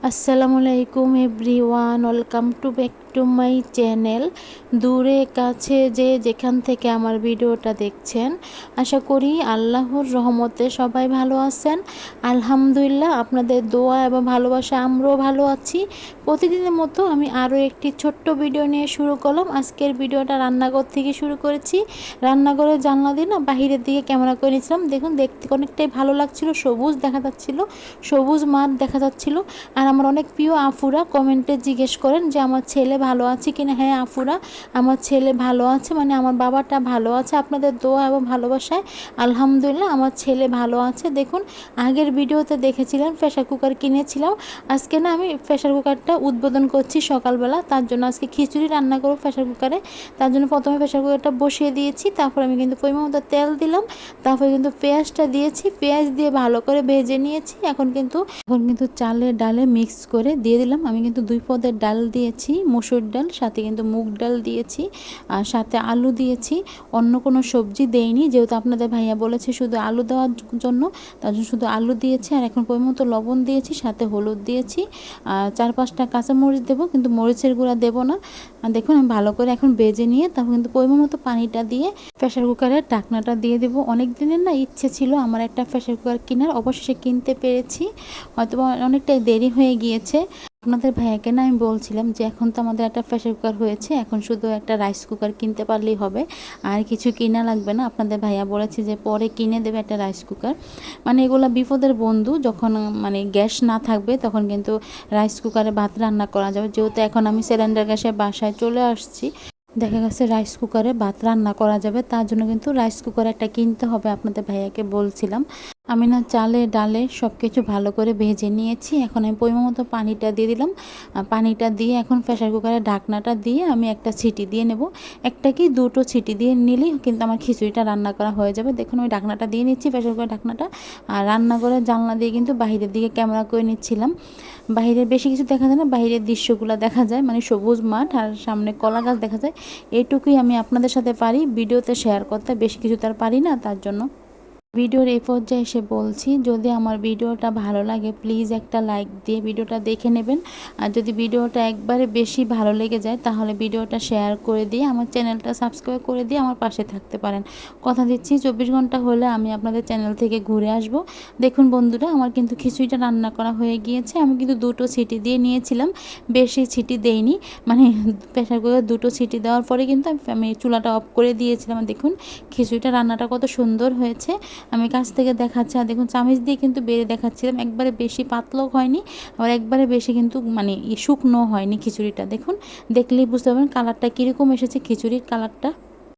আসসালামু আলাইকুম everyone, welcome to back to my channel. দূরে কাছে যে যেখান থেকে আমার ভিডিওটা দেখছেন, আশা করি আল্লাহর রহমতে সবাই ভালো আছেন। আলহামদুলিল্লাহ, আপনাদের দোয়া এবং ভালোবাসা আমরাও ভালো আছি। প্রতিদিনের মতো আমি আরও একটি ছোট্ট ভিডিও নিয়ে শুরু করলাম। আজকের ভিডিওটা রান্নাঘর থেকে শুরু করেছি। রান্নাঘরের জানলা দিয়ে না বাহিরের দিকে ক্যামেরা করে নিয়েছিলাম। দেখুন, দেখতে অনেকটাই ভালো লাগছিল, সবুজ দেখা যাচ্ছিল, সবুজ মাঠ দেখা যাচ্ছিল। আর আমার অনেক প্রিয় আফুরা কমেন্টে জিজ্ঞেস করেন যে আমার ছেলে ভালো আছে কিনা। হ্যাঁ আফুরা, আমার ছেলে ভালো আছে, মানে আমার বাবাটা ভালো আছে। আপনাদের দোয়া এবং ভালোবাসায় আলহামদুলিল্লাহ আমার ছেলে ভালো আছে। দেখুন, আগের ভিডিওতে দেখেছিলেন প্রেশার কুকার কিনেছিলাম। আজকে না আমি প্রেশার কুকারটা উদ্বোধন করছি সকালবেলা, তার জন্য আজকে খিচুড়ি রান্না করব প্রেশার কুকারে। তার জন্য প্রথমে প্রেশার কুকারটা বসিয়ে দিয়েছি, তারপর আমি কিন্তু পরিমাণ মতো তেল দিলাম, তারপরে কিন্তু পেঁয়াজটা দিয়েছি, পেঁয়াজ দিয়ে ভালো করে ভেজে নিয়েছি। এখন কিন্তু চালে ডালে মিক্স করে দিয়ে দিলাম। আমি কিন্তু 2 পদের ডাল দিয়েছি, মসুর ডাল, সাথে কিন্তু মুগ ডাল দিয়েছি, আর সাথে আলু দিয়েছি। অন্য কোনো সবজি দেইনি, যেহেতু আপনাদের ভাইয়া বলেছে শুধু আলু দেওয়ার জন্য, তার জন্য শুধু আলু দিয়েছি। আর এখন পরিমাণ মতো লবণ দিয়েছি, সাথে হলুদ দিয়েছি, আর 4-5টা কাঁচামরিচ দেবো, কিন্তু মরিচের গুঁড়া দেবো না। দেখুন, আমি ভালো করে এখন বেজে নিয়ে তারপর কিন্তু পরিমাণ মতো পানিটা দিয়ে প্রেশার কুকারের ঢাকনাটা দিয়ে দেবো। অনেক দিনের না ইচ্ছে ছিল আমার একটা প্রেশার কুকার কেনার, অবশেষে কিনতে পেরেছি। হয়তো অনেকটাই দেরি হয়ে গিয়েছে। আপনাদের ভাইয়াকে না আমি বলছিলাম যে এখন তো আমাদের একটা প্রেশার কুকার হয়েছে, এখন শুধু একটা রাইস কুকার কিনতে পারলেই হবে, আর কিছু কিনা লাগবে না। আপনাদের ভাইয়া বলেছে যে পরে কিনে দেবে একটা রাইস কুকার। মানে এগুলো বিপদের বন্ধু, যখন মানে গ্যাস না থাকবে তখন কিন্তু রাইস কুকারে ভাত রান্না করা যাবে। যেহেতু এখন আমি সিলিন্ডার গ্যাসে বাসায় চলে আসছি, দেখা গেছে রাইস কুকারে ভাত রান্না করা যাবে, তার জন্য কিন্তু রাইস কুকার একটা কিনতে হবে। আপনাদের ভাইয়াকে বলছিলাম। আমি না চালে ডালে সব কিছু ভালো করে ভেজে নিয়েছি। এখন আমি পরিমাণ মতো পানিটা দিয়ে দিলাম। পানিটা দিয়ে এখন প্রেশার কুকারের ঢাকনাটা দিয়ে আমি একটা সিটি দিয়ে নেব। একটা কি দুটো সিটি দিয়ে নিলেই কিন্তু আমার খিচুড়িটা রান্না করা হয়ে যাবে। দেখুন, আমি ঢাকনাটা দিয়ে নিচ্ছি, প্রেশার কুকারের ঢাকনাটা। আর রান্নাঘরের জানলা দিয়ে কিন্তু বাহিরের দিকে ক্যামেরা করে নিচ্ছিলাম। বাহিরের বেশি কিছু দেখা যায় না, বাহিরের দৃশ্যগুলো দেখা যায়, মানে সবুজ মাঠ আর সামনে কলা গাছ দেখা যায়। এইটুকুই আমি আপনাদের সাথে পারি ভিডিওতে শেয়ার করতে, বেশি কিছু তার পারি না। তার জন্য ভিডিওর এই পর্যায়ে এসে বলছি, যদি আমার ভিডিওটা ভালো লাগে প্লিজ একটা লাইক দিয়ে ভিডিওটা দেখে নেবেন। আর যদি ভিডিওটা একবারে বেশি ভালো লেগে যায় তাহলে ভিডিওটা শেয়ার করে দিয়ে আমার চ্যানেলটা সাবস্ক্রাইব করে দিয়ে আমার পাশে থাকতে পারেন। কথা দিচ্ছি 24 ঘন্টা হলে আমি আপনাদের চ্যানেল থেকে ঘুরে আসব। দেখুন বন্ধুরা, আমার কিন্তু খিচুড়িটা রান্না করা হয়ে গিয়েছে। আমি কিন্তু 2টো সিটি দিয়ে নিয়েছিলাম, বেশি সিটি দেইনি। মানে প্রেশার কুকারে 2টো সিটি দেওয়ার পরে কিন্তু আমি চুলাটা অফ করে দিয়েছিলাম। দেখুন খিচুড়িটা রান্নাটা কত সুন্দর হয়েছে, আমি কাছ থেকে দেখাচ্ছি। আর দেখুন, চামচ দিয়ে কিন্তু বেড়ে দেখাচ্ছিলাম, একবারে বেশি পাতলাও হয়নি, আবার একবারে বেশি কিন্তু মানে শুকনো হয়নি খিচুড়িটা। দেখুন, দেখলেই বুঝতে পারবেন কালারটা কীরকম এসেছে খিচুড়ির কালারটা।